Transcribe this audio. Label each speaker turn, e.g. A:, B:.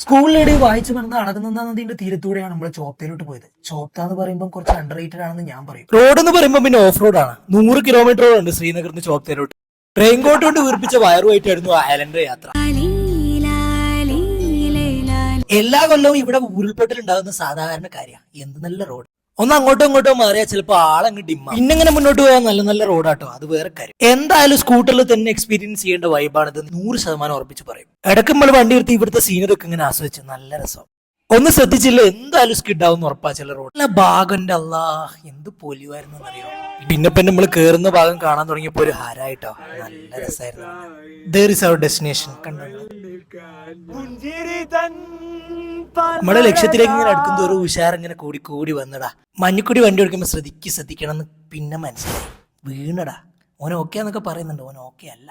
A: സ്കൂളിലെവിടെ വായിച്ചു പറഞ്ഞ അടകുന്ന നദിന്റെ തീരത്തൂടെയാണ് നമ്മൾ ചോപ്തയിലോട്ട് പോയത്. ചോപ്ത എന്ന് പറയുമ്പോൾ കുറച്ച് അണ്ടർ റേറ്റഡ് ആണെന്ന് ഞാൻ പറയും. റോഡ് എന്ന് പറയുമ്പോൾ പിന്നെ ഓഫ് റോഡ് ആണ്. 100 കിലോമീറ്ററോളം ശ്രീനഗറിൽ നിന്ന് ചോപ്തയിലോട്ട്. ട്രെയിൻ കോട്ട് കൊണ്ട് വീർപ്പിച്ച വയറുമായിട്ടായിരുന്നു ഐലൻഡ് യാത്ര. എല്ലാ കൊല്ലവും ഇവിടെ ഉരുൾപൊട്ടലുണ്ടാകുന്ന സാധാരണ കാര്യമാണ്. എന്ത് നല്ല റോഡ്. ഒന്ന് അങ്ങോട്ടോ ഇങ്ങോട്ടോ മാറിയാൽ ചിലപ്പോൾ ആളങ്ങ് ഡിമ്മ. പിന്നെങ്ങനെ മുന്നോട്ട് പോയാൽ നല്ല നല്ല റോഡാട്ടോ, അത് വേറെ കാര്യം. എന്തായാലും സ്കൂട്ടറിൽ തന്നെ എക്സ്പീരിയൻസ് ചെയ്യേണ്ട വൈബാണിത്. 100% ഉറപ്പിച്ച് പറയും. ഇടയ്ക്ക് നമ്മൾ വണ്ടി എടുത്ത് ഇവിടുത്തെ സീനറി ഒക്കെ ഇങ്ങനെ ആസ്വദിച്ച് നല്ല രസം. ഒന്ന് ശ്രദ്ധിച്ചില്ല എന്തായാലും സ്കിഡ് ആവും ഉറപ്പാ ചില റോഡ്. അല്ല ഭാഗന്റെ അല്ലാ എന്ത് പൊലിവായിരുന്നു അറിയോ. പിന്നെ നമ്മൾ കേറുന്ന ഭാഗം കാണാൻ തുടങ്ങിയപ്പോ ഒരു ഹാരായിട്ടോ, നല്ല രസമായിരുന്നു. There is our destination. കണ്ടോ നമ്മുടെ ലക്ഷ്യത്തിലേക്ക് ഇങ്ങനെ അടുക്കുന്ന ഒരു ഉഷാർ ഇങ്ങനെ കൂടി വന്നടാ. മഞ്ഞക്കുടി വണ്ടി ഓടിക്കുമ്പോൾ ശ്രദ്ധിക്കണം എന്ന് പിന്നെ മനസ്സിലായി. വീണടാ. ഓൻ ഓക്കെ എന്നൊക്കെ പറയുന്നുണ്ട്, ഓൻ ഓക്കെ അല്ല.